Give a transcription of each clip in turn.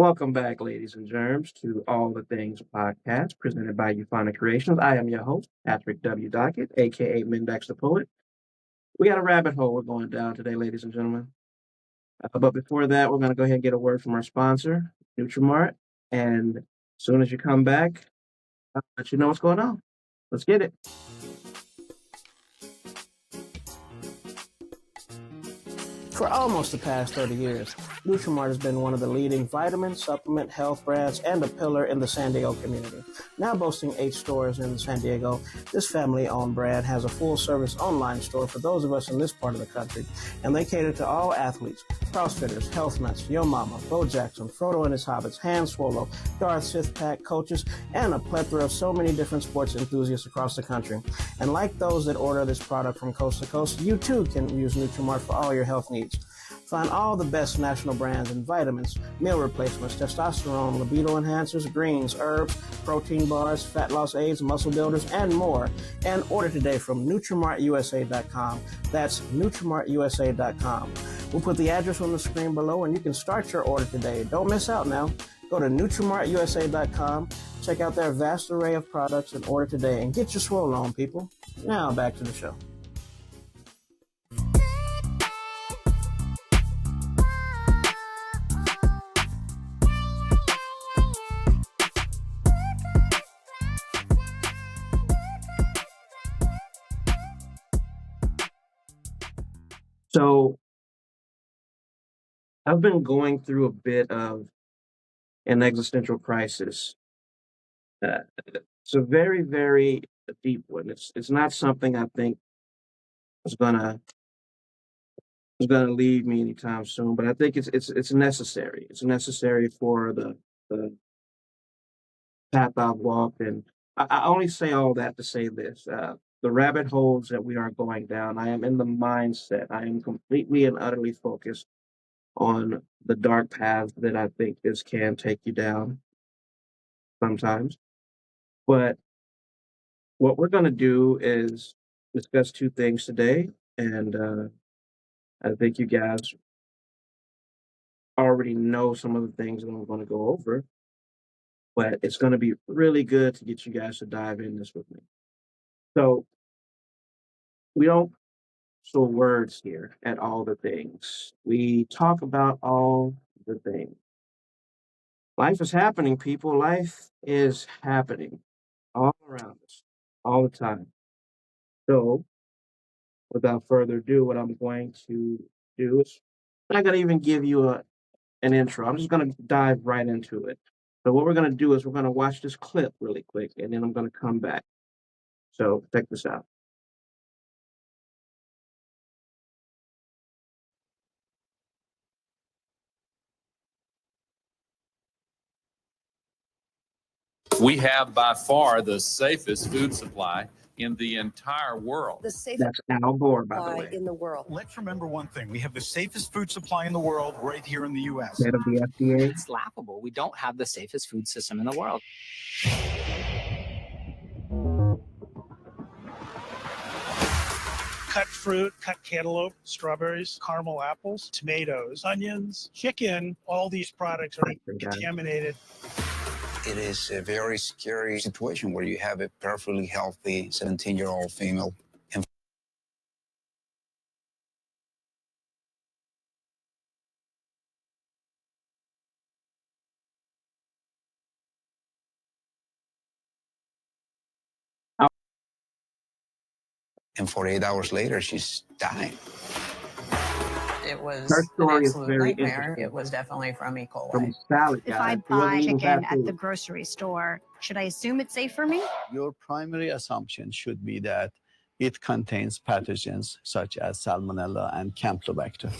Welcome back, ladies and germs, to All the Things podcast presented by Euphonic Creations. I am your host, Patrick W. Dockett, aka Mendax the Poet. We got a rabbit hole we're going down today, ladies and gentlemen. But before that, we're going to go ahead and get a word from our sponsor, Nutrimart. And as soon as you come back, I'll let you know what's going on. Let's get it. For almost the past 30 years, Nutrimart has been one of the leading vitamin, supplement, health brands and a pillar in the San Diego community. Now boasting 8 stores in San Diego, this family-owned brand has a full-service online store for those of us in this part of the country, and they cater to all athletes, CrossFitters, health nuts, Yo Mama, Bo Jackson, Frodo and his Hobbits, Han Swallow, Darth Sith Pack, coaches, and a plethora of so many different sports enthusiasts across the country. And like those that order this product from coast to coast, you too can use Nutrimart for all your health needs. Find all the best national brands in vitamins, meal replacements, testosterone, libido enhancers, greens, herbs, protein bars, fat loss aids, muscle builders, and more. And order today from NutrimartUSA.com. That's NutrimartUSA.com. We'll put the address on the screen below, and you can start your order today. Don't miss out now. Go to NutrimartUSA.com, check out their vast array of products, and order today. And get your swole on, people. Now back to the show. So I've been going through a bit of an existential crisis. It's a very, very deep one. It's not something I think is gonna leave me anytime soon, but I think it's necessary. It's necessary for the path I've walked, and I only say all that to say this: the rabbit holes that we are going down. I am in the mindset. I am completely and utterly focused on the dark paths that I think this can take you down sometimes. But what we're going to do is discuss 2 things today, and I think you guys already know some of the things that I'm going to go over, but it's going to be really good to get you guys to dive in this with me. So we don't so words here at All the Things. We talk about all the things. Life is happening, people. Life is happening all around us, all the time. So, without further ado, what I'm going to do is I'm not going to even give you an intro. I'm just going to dive right into it. So, what we're going to do is we're going to watch this clip really quick, and then I'm going to come back. So, check this out. We have by far the safest food supply in the entire world. The safest That's Al Gore, by the supply way. in the world. Let's remember one thing. We have the safest food supply in the world right here in the U.S. Head of the FDA. It's laughable. We don't have the safest food system in the world. Cut fruit, cut cantaloupe, strawberries, caramel apples, tomatoes, onions, chicken. All these products are contaminated. It is a very scary situation where you have a perfectly healthy 17-year-old female. And 48 hours later, she's dying. It was Her an story is absolute very nightmare. interesting. It was definitely from E. coli. From salad If guy I to buy eating chicken fast at the food. grocery store, should I assume it's safe for me? Your primary assumption should be that it contains pathogens such as Salmonella and Campylobacter.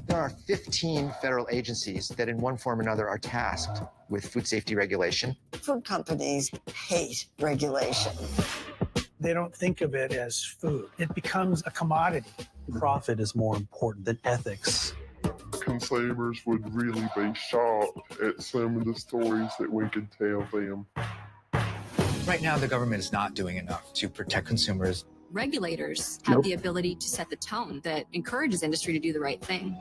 There are 15 federal agencies that in one form or another are tasked with food safety regulation. Food companies hate regulation. They don't think of it as food. It becomes a commodity. Profit is more important than ethics. Consumers would really be shocked at some of the stories that we could tell them. Right now, the government is not doing enough to protect consumers regulators have the ability to set the tone that encourages industry to do the right thing.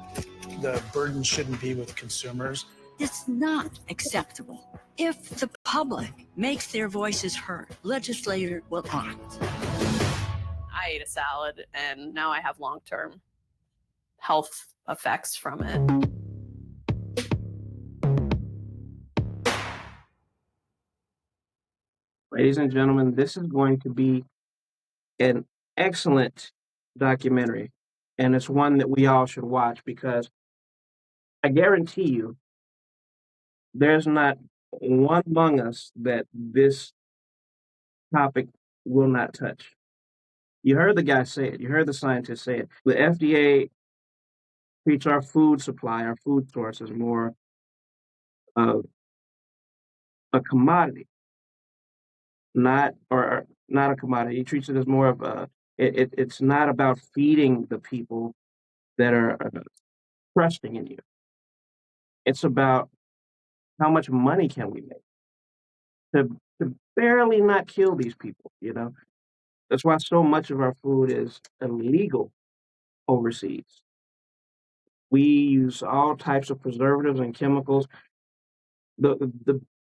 The burden shouldn't be with consumers. It's not acceptable. If the public makes their voices heard, legislator will act. I ate a salad and now I have long-term health effects from it. Ladies and gentlemen, this is going to be an excellent documentary, and it's one that we all should watch because I guarantee you there's not one among us that this topic will not touch. You heard the guy say it. You heard the scientist say it. The FDA treats our food supply, our food source, as more of a commodity, not a commodity. He treats it as more of a. It's not about feeding the people that are trusting in you. It's about how much money can we make to barely not kill these people. You know, that's why so much of our food is illegal overseas. We use all types of preservatives and chemicals.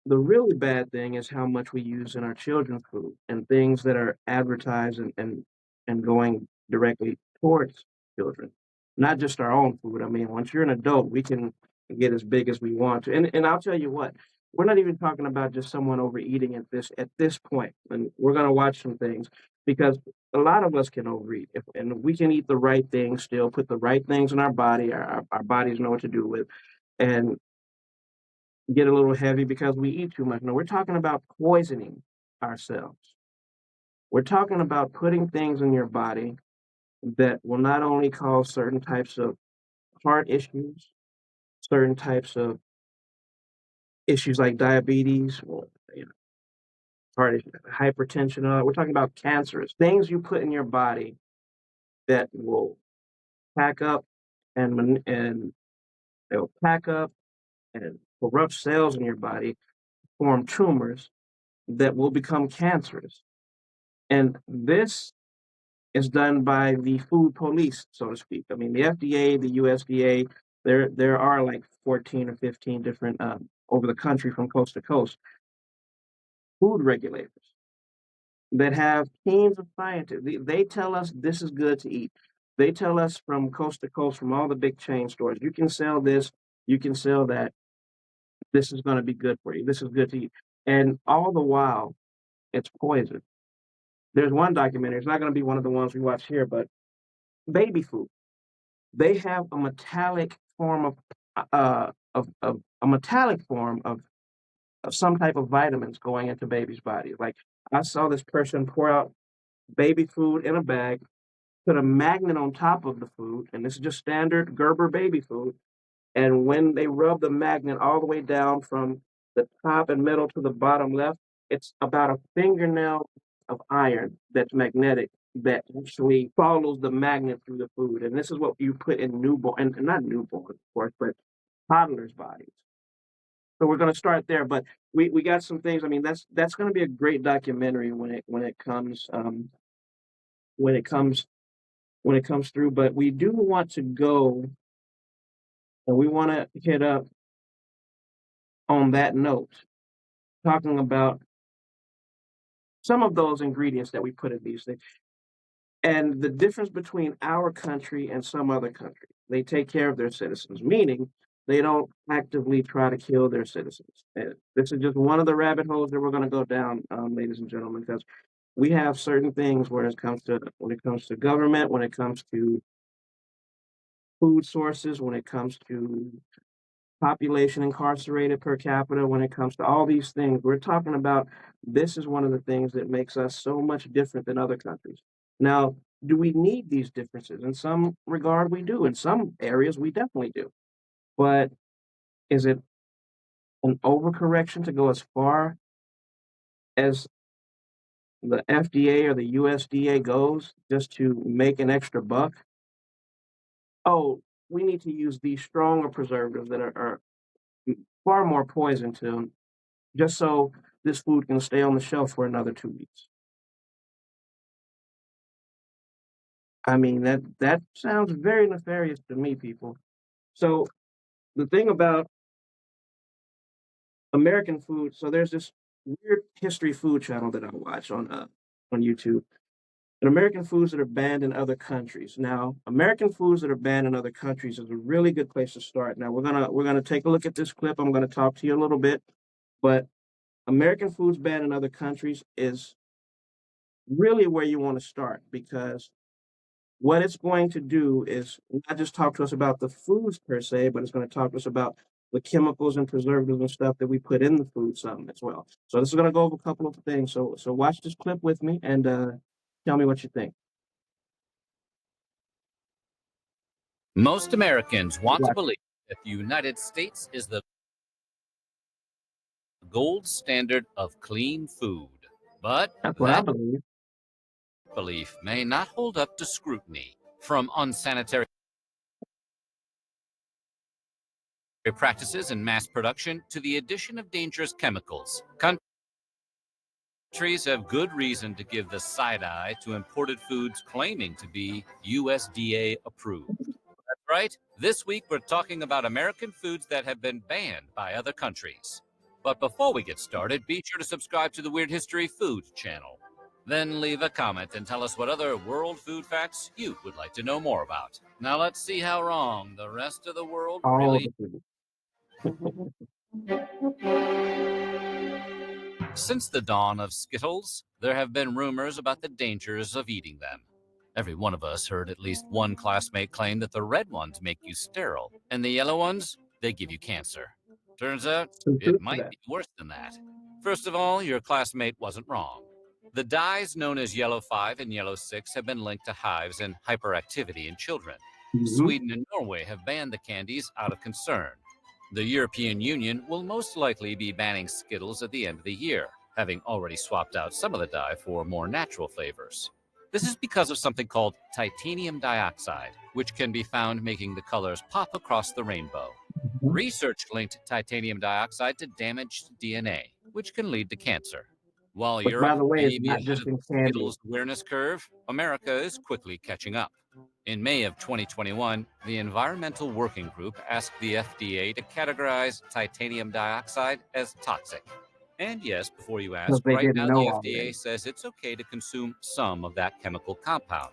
The really bad thing is how much we use in our children's food and things that are advertised and going directly towards children, not just our own food. I mean, once you're an adult, we can get as big as we want to. And I'll tell you what, we're not even talking about just someone overeating at this point. And we're going to watch some things because a lot of us can overeat, and we can eat the right things still, put the right things in our body. Our bodies know what to do with, and get a little heavy because we eat too much. No, we're talking about poisoning ourselves. We're talking about putting things in your body that will not only cause certain types of heart issues, certain types of issues like diabetes, or heart issues, hypertension. We're talking about cancerous things you put in your body that will pack up and they'll pack up and corrupt cells in your body, form tumors that will become cancerous. And this is done by the food police, so to speak. I mean, the FDA, the USDA, there are like 14 or 15 different over the country from coast to coast food regulators that have teams of scientists. They tell us this is good to eat. They tell us from coast to coast, from all the big chain stores, you can sell this, you can sell that. This is going to be good for you. This is good to eat. And all the while, it's poison. There's one documentary. It's not going to be one of the ones we watch here, but baby food. They have a metallic form of a metallic form of some type of vitamins going into babies' bodies. Like I saw this person pour out baby food in a bag, put a magnet on top of the food, and this is just standard Gerber baby food. And when they rub the magnet all the way down from the top and middle to the bottom left, it's about a fingernail of iron that's magnetic that actually follows the magnet through the food. And this is what you put in newborn, and not newborn, of course, but toddlers' bodies. So we're going to start there, but we got some things. I mean, that's going to be a great documentary when it comes through. But we do want to go, and we want to hit up on that note, talking about some of those ingredients that we put in these things. And the difference between our country and some other country. They take care of their citizens, meaning they don't actively try to kill their citizens. And this is just one of the rabbit holes that we're going to go down, ladies and gentlemen, because we have certain things when it comes to government, when it comes to food sources, when it comes to population incarcerated per capita, when it comes to all these things. We're talking about this is one of the things that makes us so much different than other countries. Now, do we need these differences? In some regard, we do. In some areas, we definitely do. But is it an overcorrection to go as far as the FDA or the USDA goes just to make an extra buck? Oh, we need to use these stronger preservatives that are far more poison to them, just so this food can stay on the shelf for another 2 weeks. I mean, that sounds very nefarious to me, people. So the thing about American food, so there's this weird history food channel that I watch on YouTube. And American foods that are banned in other countries. Now, American foods that are banned in other countries is a really good place to start. Now we're gonna take a look at this clip. I'm gonna talk to you a little bit, but American foods banned in other countries is really where you want to start because what it's going to do is not just talk to us about the foods per se, but it's going to talk to us about the chemicals and preservatives and stuff that we put in the food some as well. So this is going to go over a couple of things. So watch this clip with me and tell me what you think. Most Americans want to believe that the United States is the gold standard of clean food, but That's what I that believe. belief may not hold up to scrutiny. From unsanitary practices in mass production to the addition of dangerous chemicals, countries have good reason to give the side eye to imported foods claiming to be USDA approved. That's right. This week, we're talking about American foods that have been banned by other countries. But before we get started, be sure to subscribe to the Weird History Food channel. Then leave a comment and tell us what other world food facts you would like to know more about. Now let's see how wrong the rest of the world really. Since the dawn of Skittles, there have been rumors about the dangers of eating them. Every one of us heard at least one classmate claim that the red ones make you sterile, and the yellow ones, they give you cancer. Turns out, it might be worse than that. First of all, your classmate wasn't wrong. The dyes known as Yellow 5 and Yellow 6 have been linked to hives and hyperactivity in children. Sweden and Norway have banned the candies out of concern. The European Union will most likely be banning Skittles at the end of the year, having already swapped out some of the dye for more natural flavors. This is because of something called titanium dioxide, which can be found making the colors pop across the rainbow. Research linked titanium dioxide to damaged DNA, which can lead to cancer. While Which, by Europe the way, may is be not ahead just of in the candy. Skittles awareness curve, America is quickly catching up. In May of 2021, the Environmental Working Group asked the FDA to categorize titanium dioxide as toxic. And yes, before you ask, they right didn't now the know FDA already. says it's okay to consume some of that chemical compound.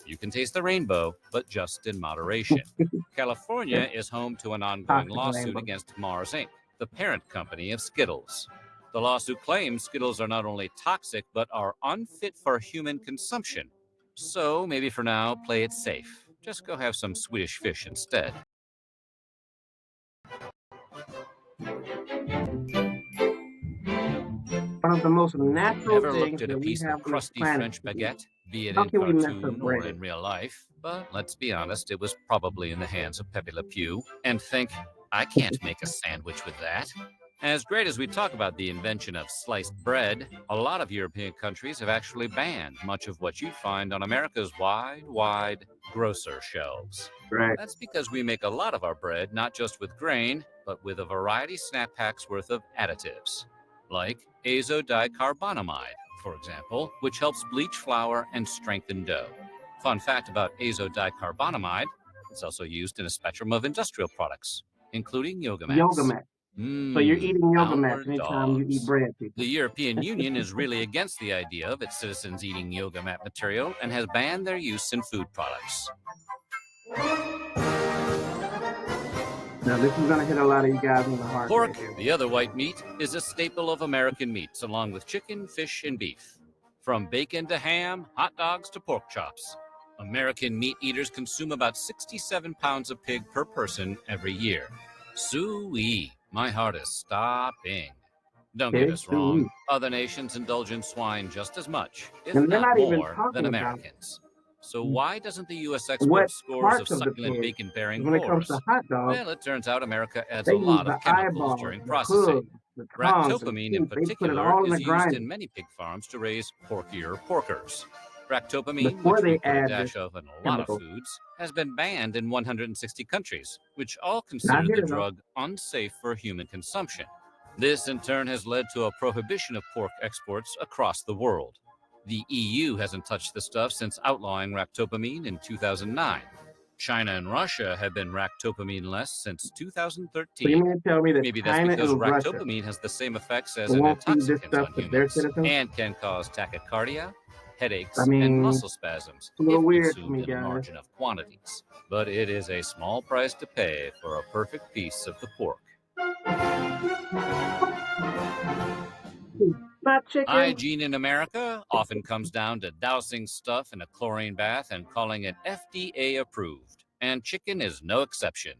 You can taste the rainbow, but just in moderation. California is home to an ongoing Toxic lawsuit rainbow. against Mars Inc., the parent company of Skittles. The lawsuit claims Skittles are not only toxic, but are unfit for human consumption. So maybe for now, play it safe. Just go have some Swedish fish instead. One of the most natural Ever things looked at a that we piece have of on this crusty planet French to eat. baguette, be it How in can we mess up cartoon or bread? in real life? But let's be honest, it was probably in the hands of Pepe Le Pew. And think, I can't make a sandwich with that. As great as we talk about the invention of sliced bread, a lot of European countries have actually banned much of what you'd find on America's wide grocer shelves. Right. That's because we make a lot of our bread not just with grain, but with a variety snap packs worth of additives, like azodicarbonamide, for example, which helps bleach flour and strengthen dough. Fun fact about azodicarbonamide, it's also used in a spectrum of industrial products, including yoga mats. Yoga mat. So you're eating yoga mats Downward anytime you eat dogs. bread, people. The European Union is really against the idea of its citizens eating yoga mat material and has banned their use in food products. Now this is going to hit a lot of you guys in the heart. Pork, right here. the other white meat, is a staple of American meats, along with chicken, fish, and beef. From bacon to ham, hot dogs to pork chops. American meat eaters consume about 67 pounds of pig per person every year. Soo-wee, my heart is stopping. Don't get us wrong, other nations indulge in swine just as much, if And they're not not even more, talking than about Americans. So why doesn't the U.S. what export scores of parts of the succulent pig. bacon-bearing When it comes boars? to hot dogs, Well, it turns out America adds they a use lot the of chemicals eyeballs, during the processing. hooves, the tongues, and Ractopamine the in teeth. They put it particular all in is the used grinder in many pig farms to raise porkier porkers. Ractopamine, before which we they put a add dash this of in a lot of chemical. foods, has been banned in 160 countries, which all Not consider here the though. drug unsafe for human consumption. This in turn has led to a prohibition of pork exports across the world. The EU hasn't touched the stuff since outlawing ractopamine in 2009. China and Russia have been ractopamine-less since 2013. So you mean to tell me that Maybe China that's because and Russia ractopamine has the same effects as will an won't feed this intoxicant stuff on to their humans citizens? and can cause tachycardia, headaches, I and mean, muscle spasms it's a little if weird to consumed me, in guys. large enough quantities. But it is a small price to pay for a perfect piece of the pork. Not chicken. Hygiene in America often comes down to dousing stuff in a chlorine bath and calling it FDA approved. And chicken is no exception.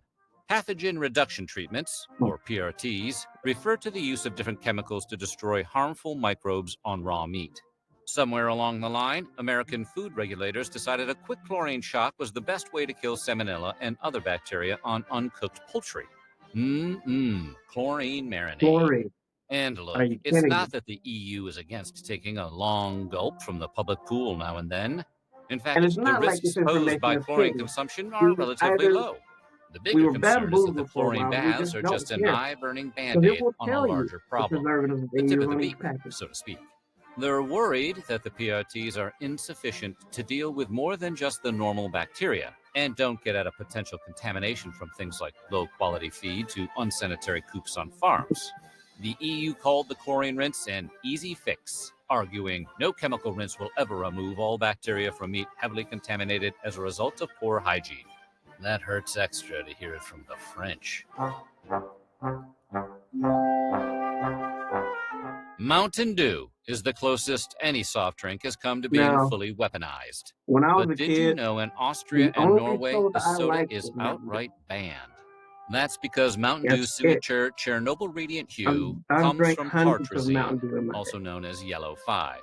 Pathogen reduction treatments, or PRTs, refer to the use of different chemicals to destroy harmful microbes on raw meat. Somewhere along the line, American food regulators decided a quick chlorine shock was the best way to kill salmonella and other bacteria on uncooked poultry. Chlorine marinade. Chlorine. And look, Are you it's kidding not me? that the EU is against taking a long gulp from the public pool now and then. In And fact, it's the not like risks this posed information by is chlorine hidden. consumption We are was relatively either low. The we bigger were concern is that the bamboozled for a chlorine while, but we baths just are don't just an care. eye-burning Because it band-aid will on a tell you larger the problem. preservatives that The they tip use of the on each beak, package. so to speak. They're worried that the PRTs are insufficient to deal with more than just the normal bacteria and don't get at a potential contamination from things like low-quality feed to unsanitary coops on farms. The EU called the chlorine rinse an easy fix, arguing no chemical rinse will ever remove all bacteria from meat heavily contaminated as a result of poor hygiene. That hurts extra to hear it from the French. Mountain Dew is the closest any soft drink has come to being Now, fully weaponized. when I was But a did you kid, know in Austria the and only Norway, soda the I soda liked is was Mountain Dew. outright banned? That's because Mountain Dew's That's it. signature Chernobyl radiant hue I've comes drank from hundreds of Mountain tartrazine, Dew in my also day. known as yellow 5.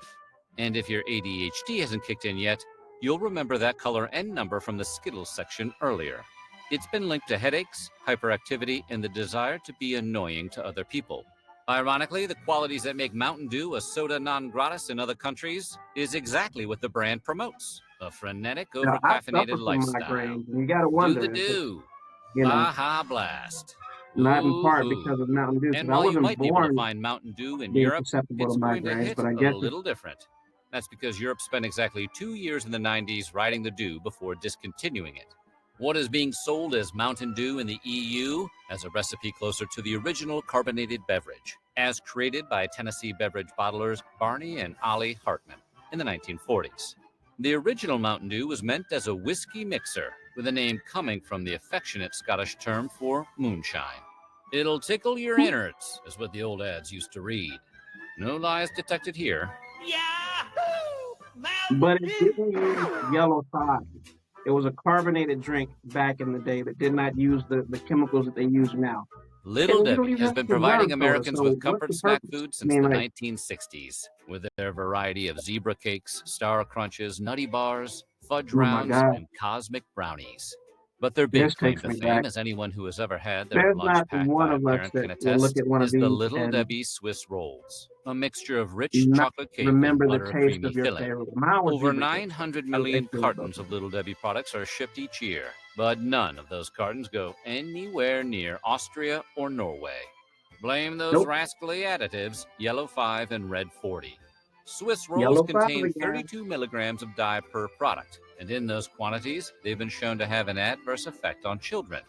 And if your ADHD hasn't kicked in yet, you'll remember that color and number from the Skittles section earlier. It's been linked to headaches, hyperactivity, and the desire to be annoying to other people. Ironically, the qualities that make Mountain Dew a soda non gratis in other countries is exactly what the brand promotes. A frenetic, Now, I suffer over-caffeinated from lifestyle. migraines, and you got to Do wonder the if it's, do. you know, Baja Blast. not in part Ooh-hoo. because of Mountain Dew, because And I while you wasn't might be able to born find Mountain Dew in being Europe, susceptible it's to going to migraines, hit but I a guess little different. That's because Europe spent exactly 2 years in the 90s riding the dew before discontinuing it. What is being sold as Mountain Dew in the EU as a recipe closer to the original carbonated beverage, as created by Tennessee beverage bottlers Barney and Ollie Hartman in the 1940s. The original Mountain Dew was meant as a whiskey mixer, with a name coming from the affectionate Scottish term for moonshine. It'll tickle your innards, is what the old ads used to read. No lies detected here. But it didn't use yellow 5. It was a carbonated drink back in the day that did not use the chemicals that they use now. Little And you don't Debbie even has have been to preserve providing soda, Americans so with what's comfort the snack purpose? food I since mean, the like, 1960s, with their variety of zebra cakes, star crunches, nutty bars, fudge oh my rounds, God, and cosmic brownies. But their this big claim takes to me fame, back. as anyone who has ever had their There's lunch not packed one by a of us parent that can will look attest, at one of is the these Little and Debbie Swiss rolls, a mixture of rich not chocolate cake remember and the butter taste creamy of your filling. favorite. Mine was Over zebra cake. 900 I million feel cartons about of Little Debbie products are shipped each year, but none of those cartons go anywhere near Austria or Norway. Blame those Nope. rascally additives, yellow 5 and red 40. Swiss rolls Yellow 5 contain again. 32 milligrams of dye per product, and in those quantities, they've been shown to have an adverse effect on children.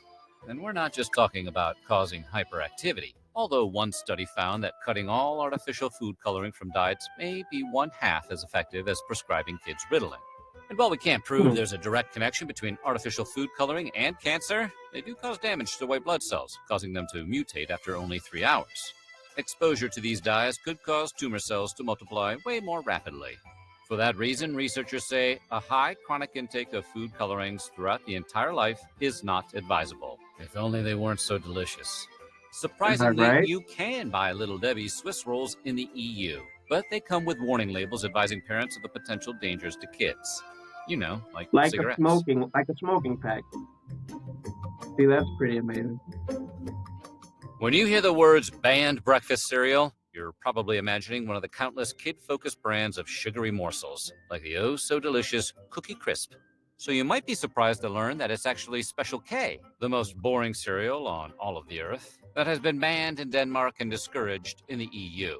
And we're not just talking about causing hyperactivity, although one study found that cutting all artificial food coloring from diets may be 1/2 as effective as prescribing kids Ritalin. And while we can't prove there's a direct connection between artificial food coloring and cancer, they do cause damage to white blood cells, causing them to mutate after only 3 hours. Exposure to these dyes could cause tumor cells to multiply way more rapidly. For that reason, researchers say a high chronic intake of food colorings throughout the entire life is not advisable. If only they weren't so delicious. Surprisingly, right? you can buy Little Debbie's Swiss rolls in the EU, but they come with warning labels advising parents of the potential dangers to kids. You know, like cigarettes. Like a smoking pack. See, that's pretty amazing. When you hear the words banned breakfast cereal, you're probably imagining one of the countless kid-focused brands of sugary morsels, like the oh-so-delicious Cookie Crisp. So you might be surprised to learn that it's actually Special K, the most boring cereal on all of the earth, that has been banned in Denmark and discouraged in the EU.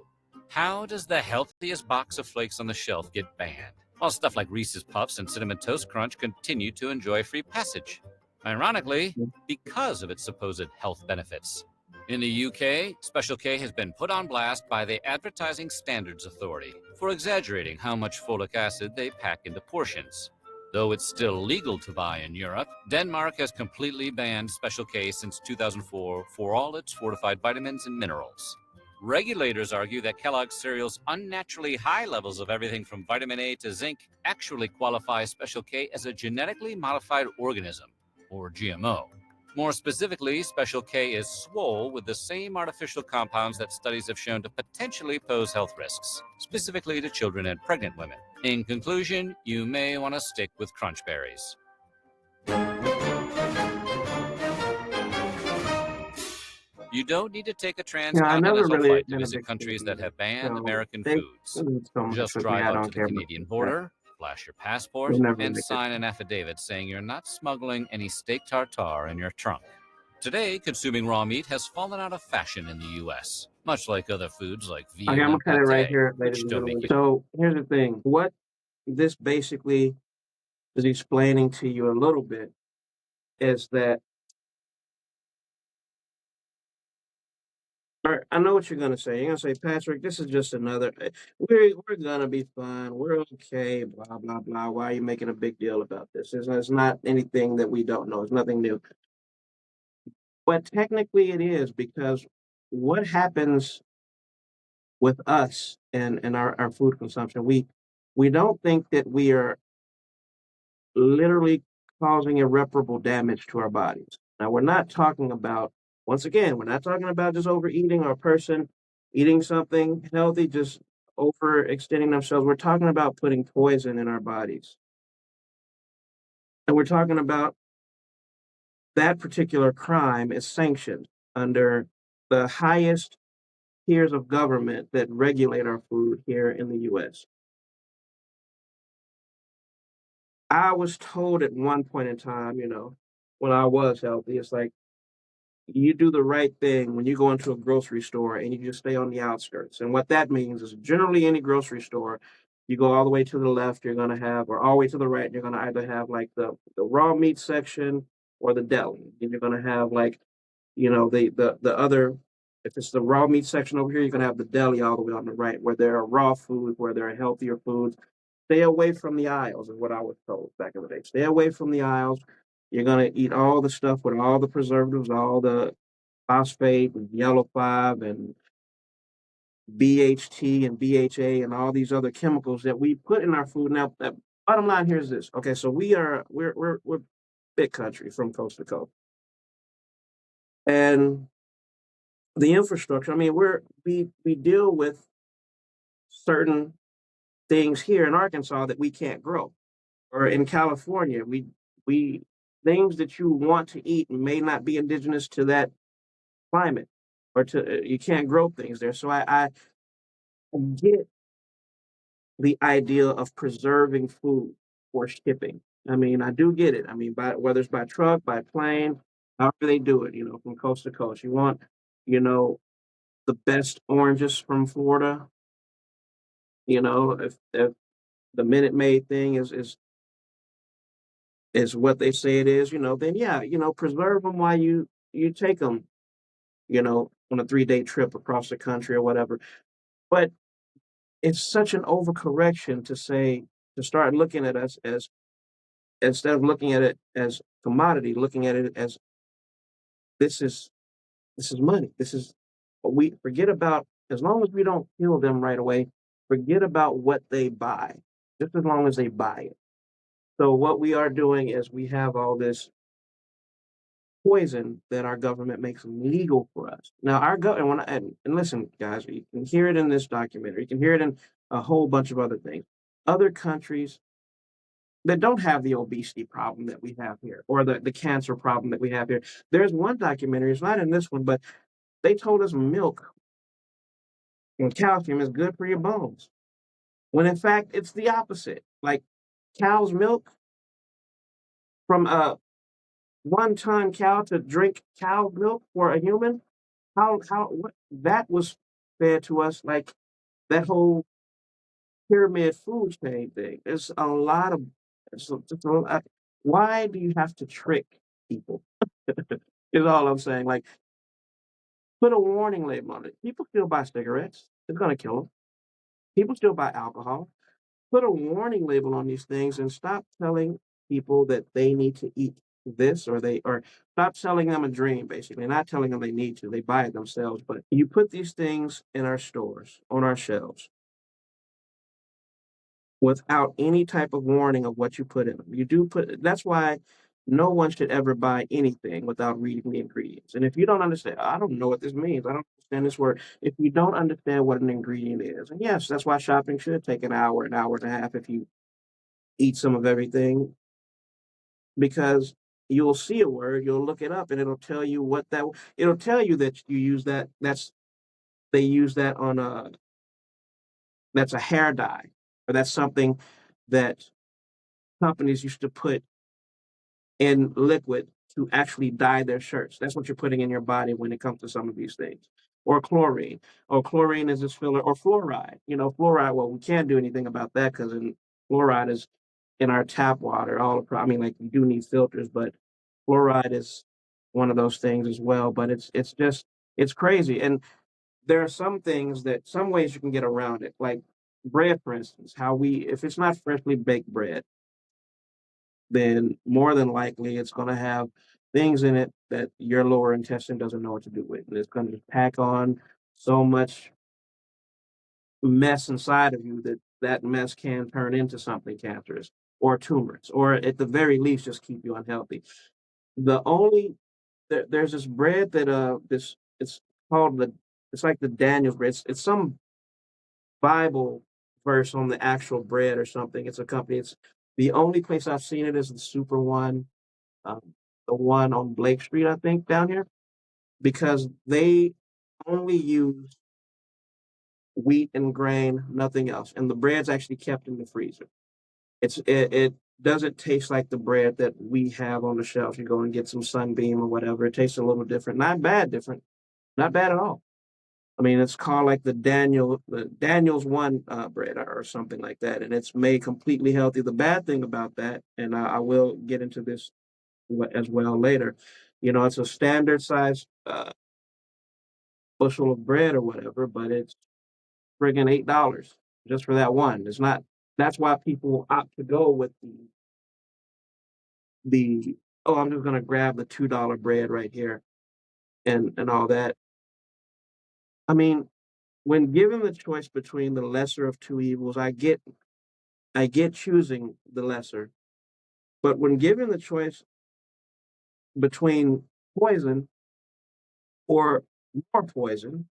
How does the healthiest box of flakes on the shelf get banned, while stuff like Reese's Puffs and Cinnamon Toast Crunch continue to enjoy free passage? Ironically, because of its supposed health benefits. In the UK, Special K has been put on blast by the Advertising Standards Authority for exaggerating how much folic acid they pack into portions. Though it's still legal to buy in Europe, Denmark has completely banned Special K since 2004 for all its fortified vitamins and minerals. Regulators argue that Kellogg's cereal's unnaturally high levels of everything from vitamin A to zinc actually qualify Special K as a genetically modified organism, or GMO. More specifically, Special K is swole with the same artificial compounds that studies have shown to potentially pose health risks, specifically to children and pregnant women. In conclusion, you may want to stick with crunch berries. You don't need to take a transcontinental flight to visit countries that have banned American foods. Just drive up to the Canadian border, flash your passport, and sign an affidavit saying you're not smuggling any steak tartare in your trunk. Today, consuming raw meat has fallen out of fashion in the U.S., much like other foods like veal Okay, I'm gonna and cut it right pate, here, which ladies and don't make gentlemen. you... So here's the thing. What this basically is explaining to you a little bit is that, or I know what you're gonna say. You're gonna say, Patrick, this is just another. We're gonna be fine. We're okay. Blah blah blah. Why are you making a big deal about this? It's not anything that we don't know. It's nothing new. But technically, it is, because what happens with us and our food consumption, we don't think that we are literally causing irreparable damage to our bodies. Now, we're not talking about, once again, we're not talking about just overeating or a person eating something healthy, just overextending themselves. We're talking about putting poison in our bodies. And we're talking about that particular crime is sanctioned under the highest tiers of government that regulate our food here in the U.S. I was told at one point in time, when I was healthy, it's like, you do the right thing when you go into a grocery store and you just stay on the outskirts. And what that means is, generally any grocery store, you go all the way to the left, you're going to have, or all the way to the right, you're going to either have like the raw meat section or the deli. And you're going to have like, the other, if it's the raw meat section over here, you're going to have the deli all the way on the right, where there are raw foods, where there are healthier foods. Stay away from the aisles is what I was told back in the day. Stay away from the aisles. You're going to eat all the stuff with all the preservatives, all the phosphate and yellow 5 and BHT and BHA and all these other chemicals that we put in our food. Now, the bottom line here is this. Okay, so we're big country from coast to coast. And the infrastructure, I mean, we deal with certain things here in Arkansas that we can't grow. Or in California, we things that you want to eat may not be indigenous to that climate, or to you can't grow things there. So I get the idea of preserving food for shipping. I mean, I do get it. I mean, whether it's by truck, by plane, however they do it, from coast to coast. You want, the best oranges from Florida. If the Minute Maid thing is what they say it is, then yeah, preserve them while you take them, on a 3-day trip across the country or whatever. But it's such an overcorrection to start looking at us as, instead of looking at it as commodity, looking at it as this is money. We forget about, as long as we don't kill them right away, forget about what they buy, just as long as they buy it. So what we are doing is we have all this poison that our government makes legal for us. Now, and listen, guys, you can hear it in this documentary. You can hear it in a whole bunch of other things. Other countries that don't have the obesity problem that we have here, or the cancer problem that we have here. There's one documentary, it's not in this one, but they told us milk and calcium is good for your bones, when in fact it's the opposite. Like, cow's milk, from a one-ton cow to drink cow milk for a human, what that was fed to us like that whole pyramid food chain thing. There's a lot of why do you have to trick people? Is all I'm saying. Like, put a warning label on it. People still buy cigarettes. It's gonna kill them. People still buy alcohol. Put a warning label on these things and stop telling people that they need to eat this or stop selling them a dream, basically. Not telling them they need to. They buy it themselves. But you put these things in our stores, on our shelves, without any type of warning of what you put in them. You do put that's why no one should ever buy anything without reading the ingredients. And if you don't understand, I don't know what this means. I don't understand this word. If you don't understand what an ingredient is, and yes, that's why shopping should take an hour and a half if you eat some of everything, because you'll see a word, you'll look it up, and it'll tell you it'll tell you that you use they use that on that's a hair dye, or that's something that companies used to put in liquid to actually dye their shirts. That's what you're putting in your body when it comes to some of these things. Or chlorine. Or chlorine is this filler. Or fluoride. Fluoride, well, we can't do anything about that because fluoride is in our tap water. Like, you do need filters, but fluoride is one of those things as well. But it's crazy. And there are some ways you can get around it. Like bread, for instance, if it's not freshly baked bread, then more than likely it's going to have things in it that your lower intestine doesn't know what to do with. And it's going to pack on so much mess inside of you that mess can turn into something cancerous or tumors, or at the very least, just keep you unhealthy. There's this bread that it's called it's like the Daniel's bread. It's some Bible verse on the actual bread or something. It's a company. It's the only place I've seen it is the Super One, um, the one on Blake Street, I think, down here, because they only use wheat and grain, nothing else, and the bread's actually kept in the freezer. It doesn't taste like the bread that we have on the shelf. You go and get some Sunbeam or whatever. It tastes a little different. Not bad, different. Not bad at all. I mean, it's called like the Daniel's One bread or something like that, and it's made completely healthy. The bad thing about that, and I will get into this as well later, it's a standard size bushel of bread or whatever, but it's friggin' $8 just for that one. It's not. That's why people opt to go with the oh, I'm just gonna grab the $2 bread right here and all that. I mean, when given the choice between the lesser of two evils, I get choosing the lesser, but when given the choice between poison or more poison,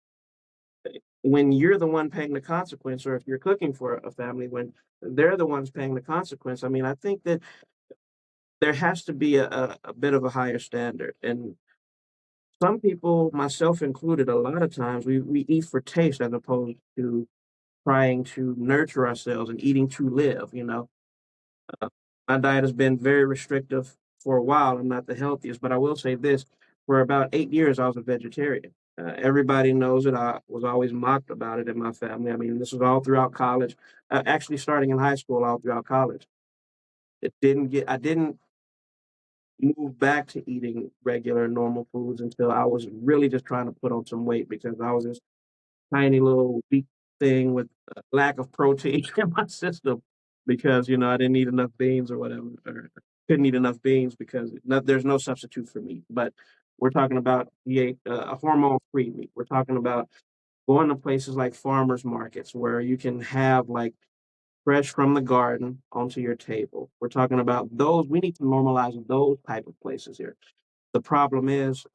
when you're the one paying the consequence, or if you're cooking for a family, when they're the ones paying the consequence, I mean, I think that there has to be a bit of a higher standard. And some people, myself included, a lot of times we eat for taste as opposed to trying to nurture ourselves and eating to live. Uh, my diet has been very restrictive for a while. I'm not the healthiest, but I will say this: for about 8 years, I was a vegetarian. Everybody knows it. I was always mocked about it in my family. I mean, this was all throughout college. Actually, starting in high school, all throughout college. I didn't move back to eating regular, normal foods until I was really just trying to put on some weight because I was this tiny little weak thing with a lack of protein in my system because I didn't eat enough beans or whatever, or couldn't eat enough beans because there's no substitute for meat. But we're talking about a hormone-free meat. We're talking about going to places like farmers markets where you can have like fresh from the garden onto your table. We're talking about those. We need to normalize those type of places here. The problem is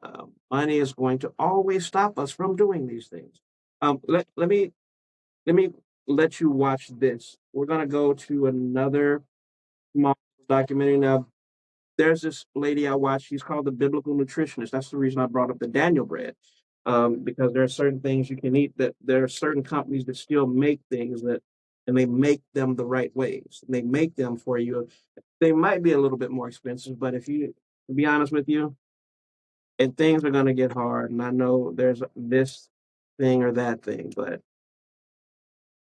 money is going to always stop us from doing these things. Let me let you watch this. We're gonna go to another small documentary now. There's this lady I watch. She's called the biblical nutritionist. That's the reason I brought up the Daniel bread, because there are certain things you can eat that there are certain companies that still make things and they make them the right ways. They make them for you. They might be a little bit more expensive, but to be honest with you, and things are going to get hard. And I know there's this thing or that thing, but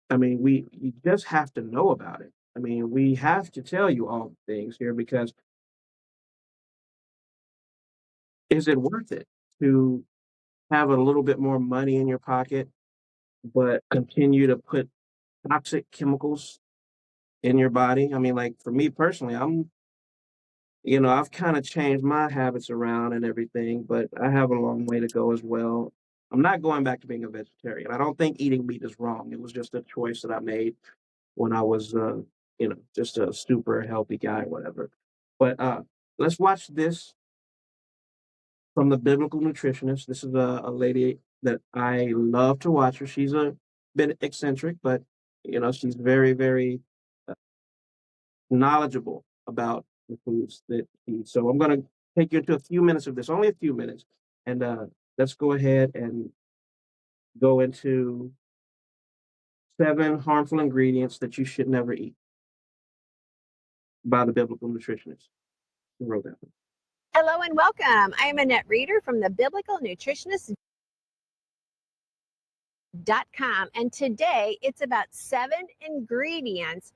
I mean, you just have to know about it. I mean, we have to tell you all the things here because is it worth it to have a little bit more money in your pocket, but continue to put toxic chemicals in your body? I mean, like for me personally, I've kind of changed my habits around and everything, but I have a long way to go as well. I'm not going back to being a vegetarian. I don't think eating meat is wrong. It was just a choice that I made when I was, just a super healthy guy, whatever. But let's watch this from the biblical nutritionist. This is a lady that I love to watch her. She's a bit eccentric, but she's very, very knowledgeable about the foods that she eats. So I'm going to take you into a few minutes of this, only a few minutes, and let's go ahead and go into 7 harmful ingredients that you should never eat by the biblical nutritionist who wrote that one. Hello and welcome. I am Annette Reeder from the Biblical Nutritionist.com, and today it's about 7 ingredients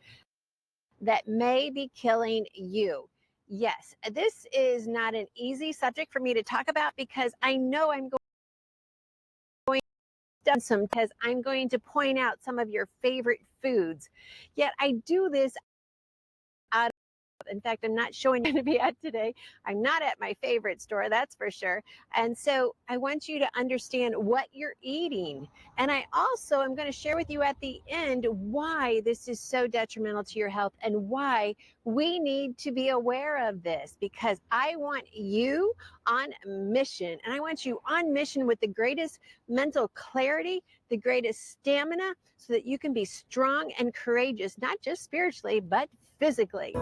that may be killing you. Yes, this is not an easy subject for me to talk about because I know I'm going because I'm going to point out some of your favorite foods. Yet I do this out. In fact, I'm not showing you to be at today. I'm not at my favorite store, that's for sure. And so I want you to understand what you're eating. And I also am going to share with you at the end why this is so detrimental to your health and why we need to be aware of this, because I want you on mission, and I want you on mission with the greatest mental clarity, the greatest stamina, so that you can be strong and courageous, not just spiritually, but physically.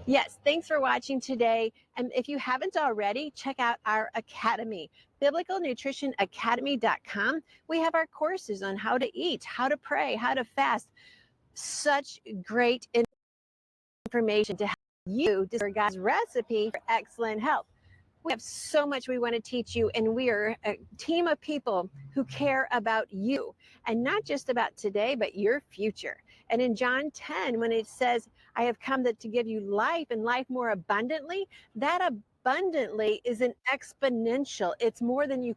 Yes, thanks for watching today. And if you haven't already, check out our academy, biblicalnutritionacademy.com. We have our courses on how to eat, how to pray, how to fast. Such great information to help you discover God's recipe for excellent health. We have so much we want to teach you, and we are a team of people who care about you, and not just about today, but your future. And in John 10, when it says, I have come to give you life and life more abundantly, that abundantly is an exponential. It's more than you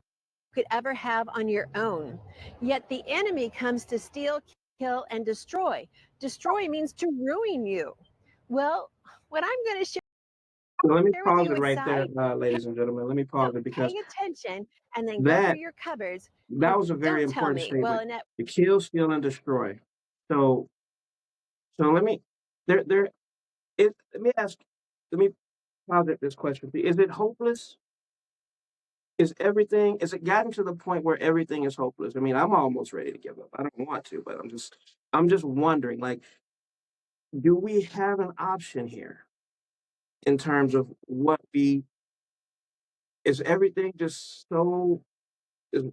could ever have on your own. Yet the enemy comes to steal, kill, and destroy. Destroy means to ruin you. Well, what I'm going to share. So let me pause it right there, ladies and gentlemen. Let me pause it because pay attention and then go for your covers. That was a very important statement. Well, Annette, to kill, steal, and destroy. So let me let me posit this question to you. Is it hopeless? Is it gotten to the point where everything is hopeless? I mean, I'm almost ready to give up. I don't want to, but I'm just wondering, like, do we have an option here in terms of is everything just is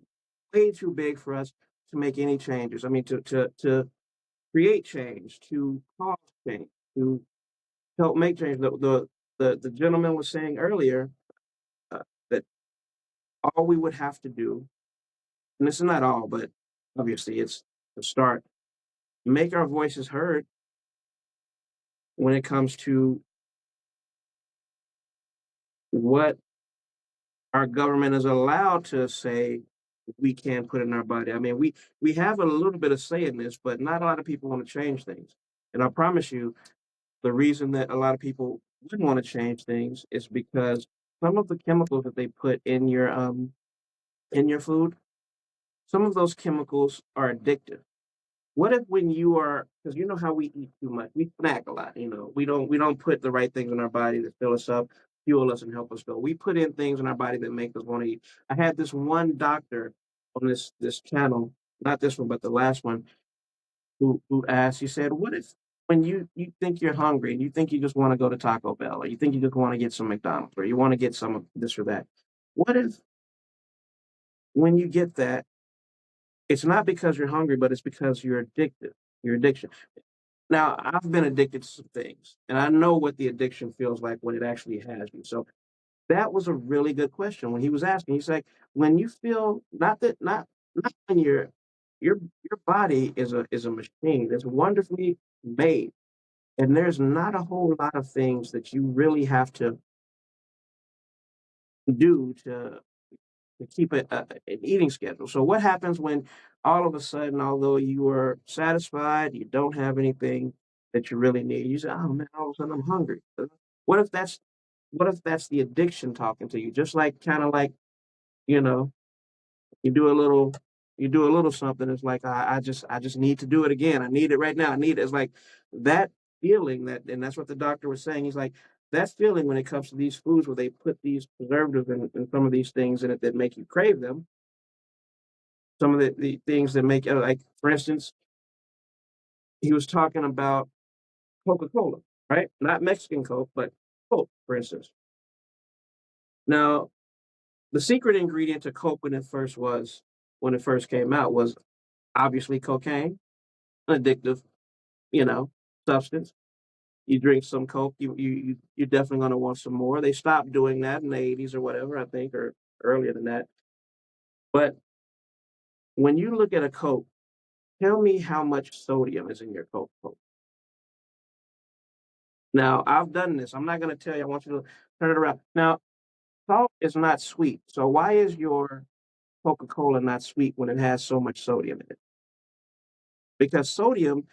way too big for us to make any changes? I mean, to create change, to cause change, to help make change. The gentleman was saying earlier that all we would have to do, and this is not all, but obviously it's to start, make our voices heard when it comes to what our government is allowed to say we can put in our body. I mean, we have a little bit of say in this, but not a lot of people want to change things. And I promise you, the reason that a lot of people wouldn't want to change things is because some of the chemicals that they put in your food, some of those chemicals are addictive. What if when you are, because you know how we eat too much, we snack a lot, we don't put the right things in our body that fill us up, fuel us, and help us go. We put in things in our body that make us want to eat. I had this one doctor on this channel, not this one, but the last one, who asked, he said, what if when you think you're hungry and you think you just want to go to Taco Bell, or you think you just want to get some McDonald's, or you want to get some of this or that, what if when you get that, it's not because you're hungry, but it's because you're addicted, your addiction. Now, I've been addicted to some things, and I know what the addiction feels like when it actually has you. So that was a really good question when he was asking. He's like, when you feel not not when your body is a machine. It's wonderfully made. And there's not a whole lot of things that you really have to do to keep an eating schedule. So what happens when all of a sudden, although you are satisfied, you don't have anything that you really need, you say, "Oh man, all of a sudden I'm hungry." What if that's what if that's the addiction talking to you? Just like kind of like, you know, you do a little you do a little something, it's like I just need to do it again. I need it right now. I need it. It's like that feeling that and that's what the doctor was saying. He's like, that feeling when it comes to these foods where they put these preservatives and some of these things in it that make you crave them, some of the things that make like for instance, he was talking about Coca-Cola, right? Not Mexican Coke, but Coke, for instance. Now, the secret ingredient to Coke when it first came out was obviously cocaine, an addictive, you know, substance. You drink some Coke, you're definitely gonna want some more. They stopped doing that in the 80s or whatever, I think, or earlier than that. But when you look at a Coke, tell me how much sodium is in your Coke. Now, I've done this. I'm not gonna tell you. I want you to turn it around. Now, salt is not sweet. So why is your Coca-Cola not sweet when it has so much sodium in it? Because sodium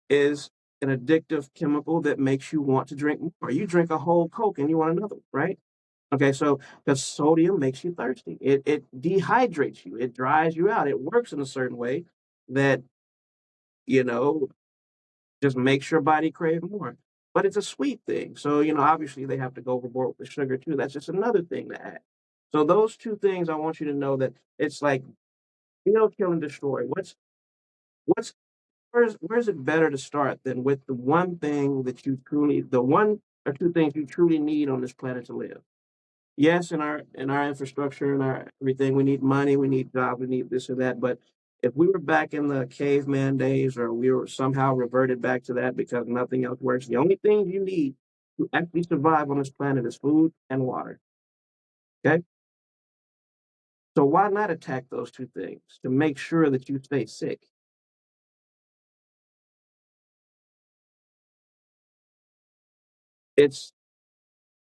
is an addictive chemical that makes you want to drink more. You drink a whole Coke and you want another one, right? Okay, so because sodium makes you thirsty, it dehydrates you, it dries you out. It works in a certain way that you know just makes your body crave more. But it's a sweet thing, so obviously they have to go overboard with the sugar too. That's just another thing to add. So those two things, I want you to know that it's like build, kill, and destroy. What's where's it better to start than with the one thing that the one or two things you truly need on this planet to live? Yes, in our infrastructure and our everything, we need money, we need jobs, we need this or that. But if we were back in the caveman days, or we were somehow reverted back to that because nothing else works, the only thing you need to actually survive on this planet is food and water. Okay, so why not attack those two things to make sure that you stay sick? It's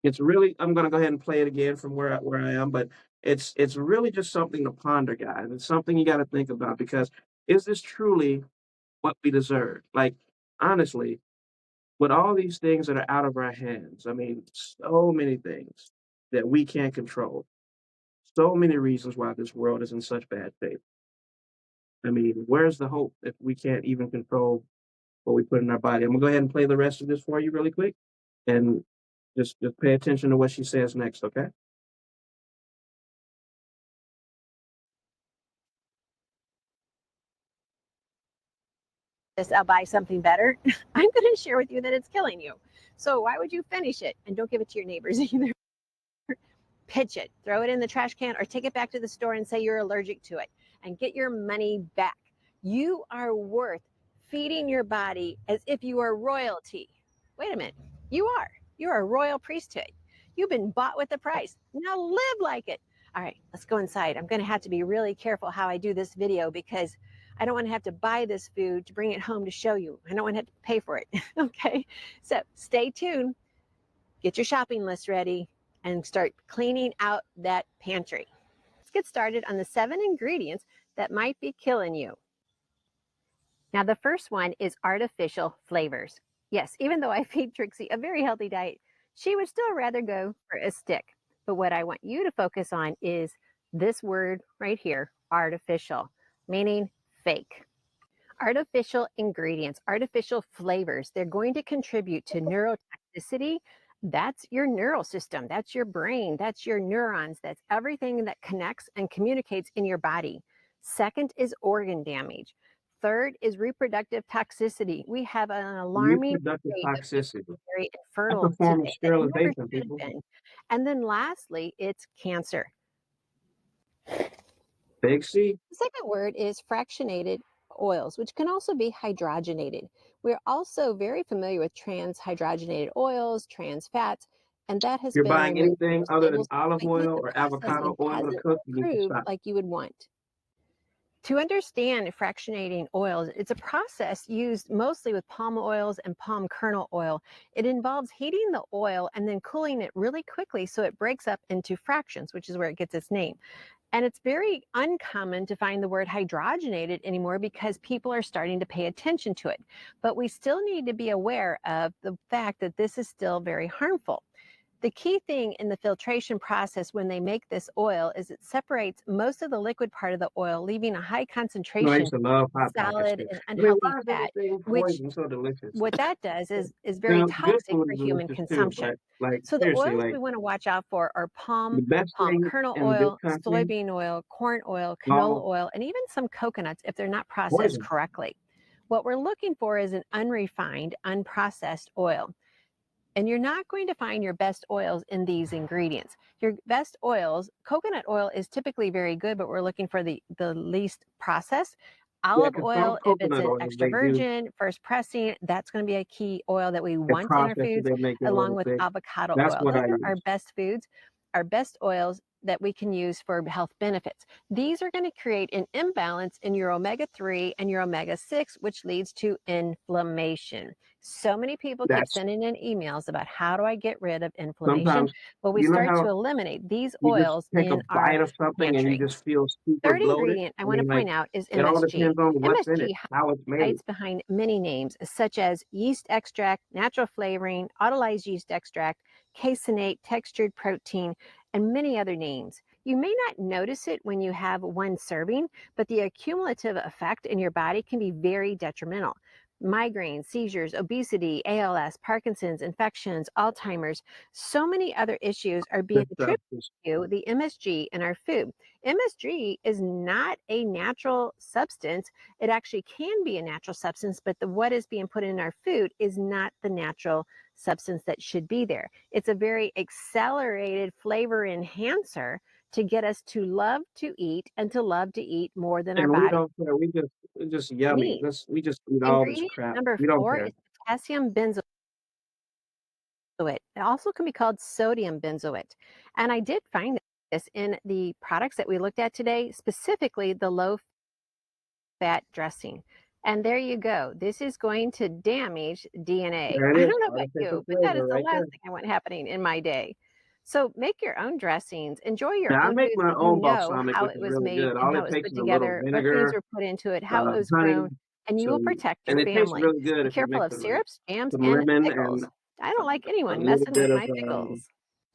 It's really I'm gonna go ahead and play it again from where I am, but it's really just something to ponder, guys. It's something you gotta think about because is this truly what we deserve? Like, honestly, with all these things that are out of our hands, I mean, so many things that we can't control, so many reasons why this world is in such bad shape. I mean, where's the hope if we can't even control what we put in our body? I'm gonna go ahead and play the rest of this for you really quick, and just pay attention to what she says next, okay? I'll buy something better. I'm going to share with you that it's killing you. So why would you finish it? And don't give it to your neighbors either. Pitch it, throw it in the trash can, or take it back to the store and say you're allergic to it and get your money back. You are worth feeding your body as if you are royalty. Wait a minute. You are. You're a royal priesthood. You've been bought with a price. Now live like it. All right, let's go inside. I'm going to have to be really careful how I do this video because I don't want to have to buy this food to bring it home to show you. I don't want to have to pay for it. Okay, so stay tuned. Get your shopping list ready and start cleaning out that pantry. Let's get started on the 7 ingredients that might be killing you. Now, the first one is artificial flavors. Yes, even though I feed Trixie a very healthy diet, she would still rather go for a stick. But what I want you to focus on is this word right here, artificial, meaning fake. Artificial ingredients, artificial flavors, they're going to contribute to neurotoxicity. That's your neural system. That's your brain. That's your neurons. That's everything that connects and communicates in your body. Second is organ damage. Third is reproductive toxicity. We have an alarming Reproductive rate of toxicity. people very That's infertile a form of today that never sterilization, should have people. been. And then lastly, it's cancer. Big C. The second word is fractionated oils, which can also be hydrogenated. We're also very familiar with transhydrogenated oils, trans fats, and that has If you're been buying removed. anything Most other than labels, olive but yet oil the or avocado processing oil to hasn't cook, you need to improved stop. like you would want. To understand fractionating oils, it's a process used mostly with palm oils and palm kernel oil. It involves heating the oil and then cooling it really quickly so it breaks up into fractions, which is where it gets its name. And it's very uncommon to find the word hydrogenated anymore because people are starting to pay attention to it. But we still need to be aware of the fact that this is still very harmful. The key thing in the filtration process when they make this oil is it separates most of the liquid part of the oil, leaving a high I concentration used to love Hot Pockets solid too. and I mean, unhealthy why is fat, everything which poison so delicious? what that does is very Now, good toxic food for is human delicious too, consumption. but like So the seriously, oils like we want to watch out for are the best palm thing kernel in this oil, country, soybean oil, corn oil, canola all oil, and even some coconuts if they're not processed poison. correctly. What we're looking for is an unrefined, unprocessed oil. And you're not going to find your best oils in these ingredients. Your best oils, coconut oil is typically very good, but we're looking for the least processed. Yeah, Olive because some oil, if it's coconut an oils extra they do virgin, first pressing, that's going to be a key oil that we they want in our process it, foods, they make it a along little with thick. avocado That's oil. what Those I are our use. best foods, our best oils that we can use for health benefits. These are going to create an imbalance in your omega-3 and your omega-6, which leads to inflammation. So many people keep That's sending in emails about how do I get rid of inflammation? sometimes Well, we you know start to how eliminate these you just oils take a in our bite of something and you pantry. just feel super Third bloated. ingredient I I want to mean, like point out is it all MSG. depends on what's in it, MSG how it's made. hides behind many names, such as yeast extract, natural flavoring, autolyzed yeast extract, caseinate, textured protein, and many other names. You may not notice it when you have one serving, but the accumulative effect in your body can be very detrimental. Migraines, seizures, obesity, ALS, Parkinson's, infections, Alzheimer's, so many other issues are being This stuff attributed is to the MSG in our food. MSG is not a natural substance. It actually can be a natural substance, but what is being put in our food is not the natural substance that should be there. It's a very accelerated flavor enhancer to get us to love to eat and to love to eat more than our and we body don't care. We're just yummy. needs. We just eat all this Ingredient crap. number We don't 4 care. is potassium benzoate. It also can be called sodium benzoate. And I did find this in the products that we looked at today, specifically the low fat dressing. And there you go. This is going to damage DNA. There I it is, don't know about artificial you, but that is flavor the right last there. thing I want happening in my day. So make your own dressings. Enjoy your Now I own make foods my that you own know balsamic, how which it is was really made good. and All how it it was takes put is a little together, what foods vinegar, were put into it, how it was honey, grown, and you will some, protect your and it tastes family. really good Be if you careful mix of it with syrups, jams, some and lemon and pickles. I don't like a anyone little messing bit with of my pickles.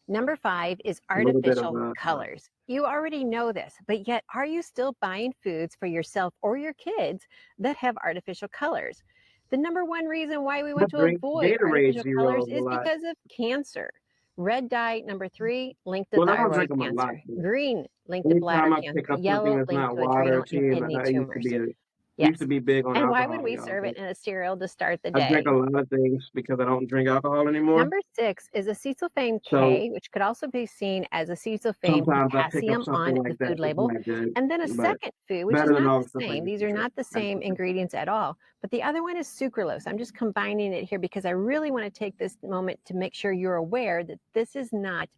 Number 5 is a little bit of artificial colors. You already know this, but yet are you still buying foods for yourself or your kids that have artificial colors? The number one reason why we I want to drink avoid Gatorade artificial colors zeros a is lot. because of cancer. Red dye, number 3, linked to Well, I don't drink thyroid them a lot. cancer. But Green, linked to anytime bladder I pick cancer. up something Yellow, that's linked not to water, adrenal and cheese, kidney I tumors. used to Yes. be big on And why would alcohol, we y'all, serve but it in a cereal to start the I drink day? a lot of things because I don't drink alcohol anymore. Number 6 is acesulfame So K, which could also be seen as acesulfame sometimes I pick up potassium something on the like that food that's label. not good, And then a but second food, which is better than not all the the stuff I same. used These to are drink. not the same ingredients at all. But the other one is sucralose. I'm just combining it here because I really want to take this moment to make sure you're aware that this is not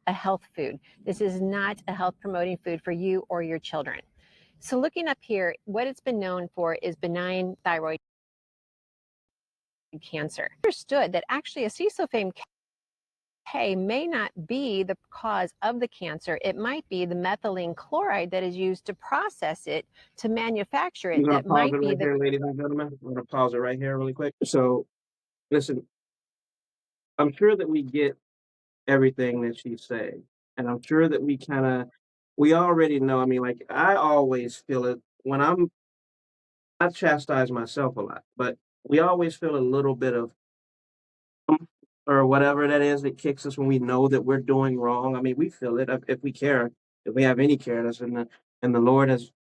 a health food. This is not a health promoting food for you or your children. So looking up here, what it's been known for is benign thyroid cancer. Understood that actually acesulfame K may not be the cause of the cancer. It might be the methylene chloride that is used to process it, to manufacture I'm it, gonna that pause might it be right the here, ladies and gentlemen. I'm gonna pause it right here really quick. So listen, I'm sure that we get everything that she's saying. And I'm sure that we already know. I mean, like I always feel it when I chastise myself a lot, but we always feel a little bit of or whatever that is that kicks us when we know that we're doing wrong. I mean, we feel it if we care, if we have any care. That's and the Lord has,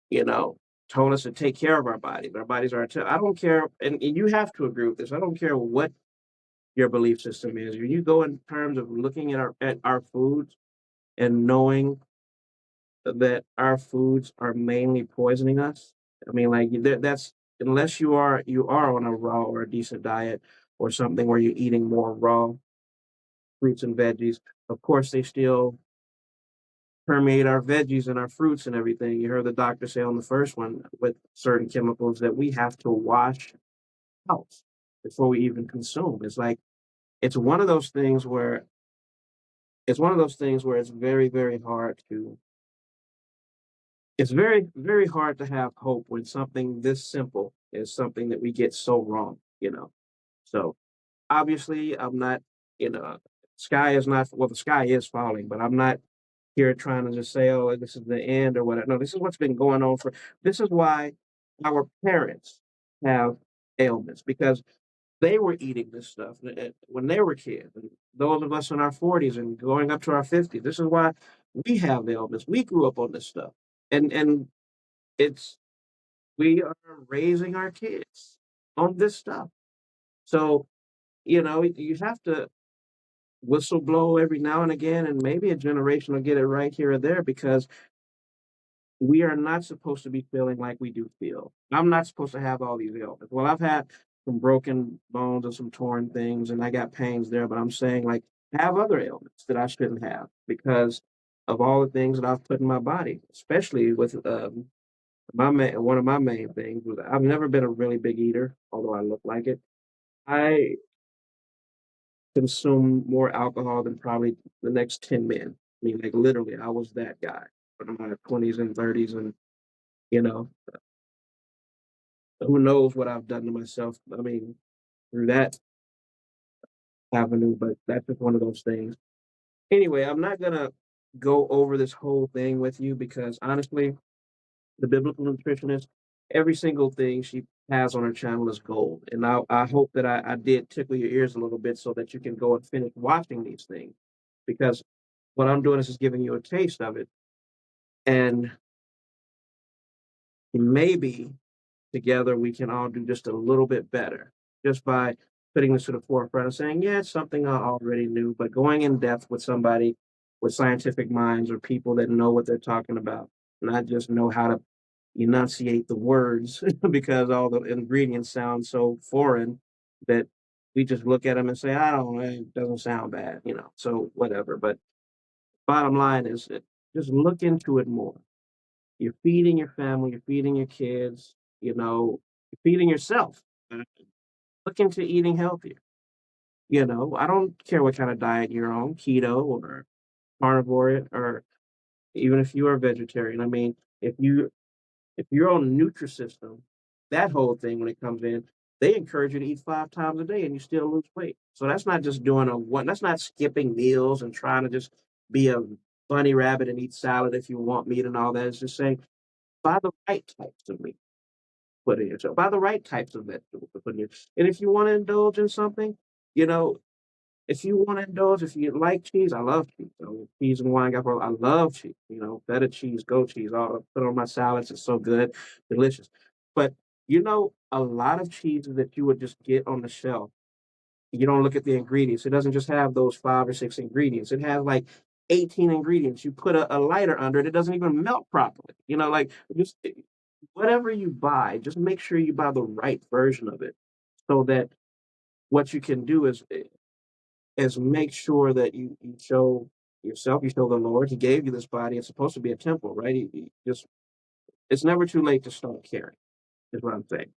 you know, told us to take care of our bodies. Our bodies are. I don't care, and you have to agree with this. I don't care what your belief system is. When you go in terms of looking at our foods and knowing that our foods are mainly poisoning us. I mean, like that's unless you are on a raw or a decent diet or something where you're eating more raw fruits and veggies. Of course, they still permeate our veggies and our fruits and everything. You heard the doctor say on the first one with certain chemicals that we have to wash out before we even consume. It's like it's one of those things where it's very, very hard to it's very, very hard to have hope when something this simple is something that we get so wrong, you know. So obviously I'm not, you know, sky is not well, the sky is falling, but I'm not here trying to just say, oh, this is the end or whatever. No, this is what's been going on this is why our parents have ailments because they were eating this stuff when they were kids. And those of us in our 40s and going up to our 50s, this is why we have ailments. We grew up on this stuff. And it's we are raising our kids on this stuff. So, you know, you have to whistle blow every now and again, and maybe a generation will get it right here or there because we are not supposed to be feeling like we do feel. I'm not supposed to have all these ailments. Well, I've had some broken bones and some torn things, and I got pains there, but I'm saying, like, I have other ailments that I shouldn't have because of all the things that I've put in my body, especially with one of my main things was I've never been a really big eater, although I look like it. I consume more alcohol than probably the next 10 men. I mean, like literally, I was that guy in my 20s and 30s, and you know, who knows what I've done to myself. I mean, through that avenue, but that's just one of those things. Anyway, I'm not gonna go over this whole thing with you because honestly, the biblical nutritionist, every single thing she has on her channel is gold. And I hope that I did tickle your ears a little bit so that you can go and finish watching these things. Because what I'm doing is just giving you a taste of it. And maybe together we can all do just a little bit better just by putting this to the forefront and saying, yeah, it's something I already knew, but going in depth with somebody with scientific minds or people that know what they're talking about, not just know how to enunciate the words because all the ingredients sound so foreign that we just look at them and say, I don't know, it doesn't sound bad, you know, so whatever. But bottom line is that just look into it more. You're feeding your family, you're feeding your kids, you know, you're feeding yourself. Look into eating healthier. You know, I don't care what kind of diet you're on, keto or carnivore, or even if you are vegetarian. I mean, if you're on Nutrisystem, that whole thing when it comes in, they encourage you to eat 5 times a day and you still lose weight. So that's not just doing that's not skipping meals and trying to just be a bunny rabbit and eat salad if you want meat and all that. It's just saying buy the right types of meat, put in yourself. Buy the right types of vegetables to put in your. And if you want to indulge in something, you know, if you want to indulge, if you like cheese, I love cheese. So cheese and wine, I love cheese. You know, feta cheese, goat cheese, all put on my salads. It's so good, delicious. But you know, a lot of cheeses that you would just get on the shelf, you don't look at the ingredients. It doesn't just have those 5 or 6 ingredients. It has like 18 ingredients. You put a lighter under it, it doesn't even melt properly. You know, like just whatever you buy, just make sure you buy the right version of it so that what you can do is make sure that you show yourself, you show the Lord. He gave you this body. It's supposed to be a temple, right? It's never too late to start caring, is what I'm saying.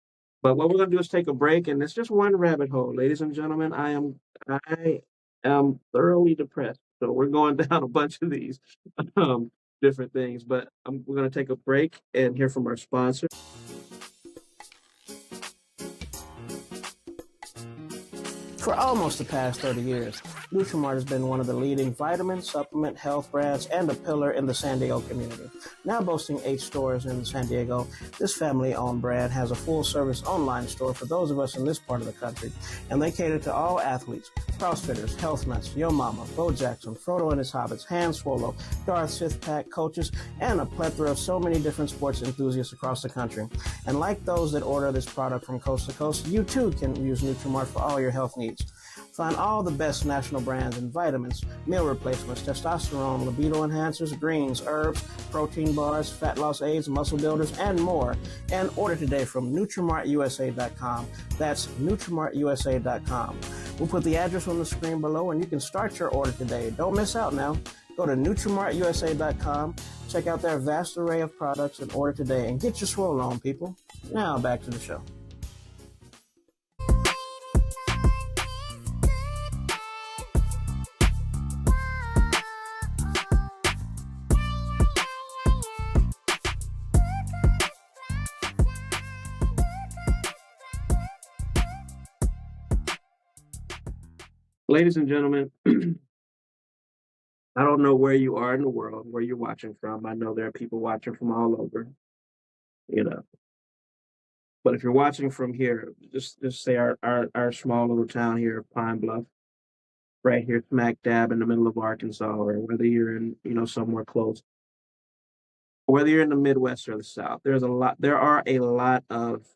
But what we're gonna do is take a break, and it's just one rabbit hole, ladies and gentlemen. I am thoroughly depressed, so we're going down a bunch of these different things. But we're gonna take a break and hear from our sponsor. For almost the past 30 years, Nutrimart has been one of the leading vitamin, supplement, health brands and a pillar in the San Diego community. Now boasting 8 stores in San Diego, this family-owned brand has a full-service online store for those of us in this part of the country, and they cater to all athletes, CrossFitters, health nuts, Yo Mama, Bo Jackson, Frodo and his Hobbits, Han Swallow, Darth Sith-Pack, coaches, and a plethora of so many different sports enthusiasts across the country. And like those that order this product from coast to coast, you too can use Nutrimart for all your health needs. Find all the best national brands in vitamins, meal replacements, testosterone, libido enhancers, greens, herbs, protein bars, fat loss aids, muscle builders, and more. And order today from NutrimartUSA.com. That's NutrimartUSA.com. We'll put the address on the screen below, and you can start your order today. Don't miss out now. Go to NutrimartUSA.com, check out their vast array of products and order today and get your swole on, people. Now back to the show. Ladies and gentlemen, I don't know where you are in the world, where you're watching from. I know there are people watching from all over, you know. But if you're watching from here, just say our small little town here of Pine Bluff, right here smack dab in the middle of Arkansas, or whether you're in, somewhere close, whether you're in the Midwest or the South, there are a lot of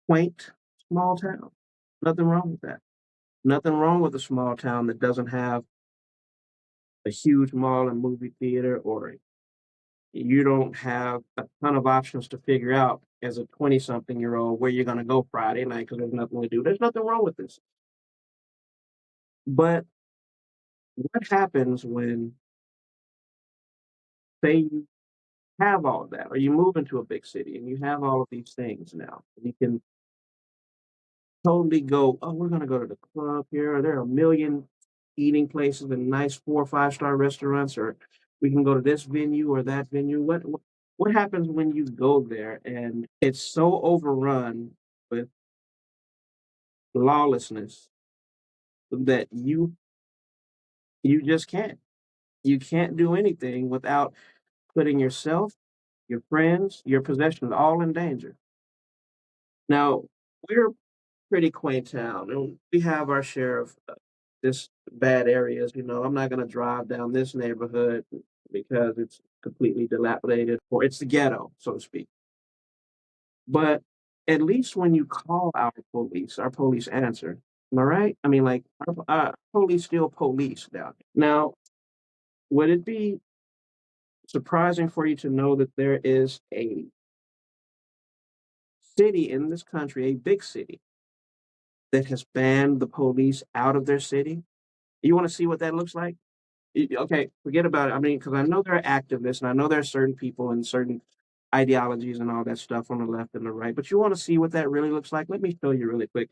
quaint small towns. Nothing wrong with that. Nothing wrong with a small town that doesn't have a huge mall and movie theater, or you don't have a ton of options to figure out as a 20-something-year-old where you're going to go Friday night because there's nothing to do. There's nothing wrong with this. But what happens when, say, you have all of that, or you move into a big city and you have all of these things now? You can totally go, oh, we're going to go to the club here. There are a million eating places and nice 4 or 5-star restaurants, or we can go to this venue or that venue. What happens when you go there and it's so overrun with lawlessness that you just can't. You can't do anything without putting yourself, your friends, your possessions all in danger. Now, we're a pretty quaint town, and we have our share of this bad areas. I'm not going to drive down this neighborhood because it's completely dilapidated, or it's the ghetto, so to speak. But at least when you call our police answer. Am I right? I mean, like, our police still police down here. Now, would it be surprising for you to know that there is a city in this country, a big city, that has banned the police out of their city? You want to see what that looks like? Okay, forget about it. I mean, because I know there are activists, and I know there are certain people and certain ideologies and all that stuff on the left and the right, but you want to see what that really looks like? Let me show you really quick.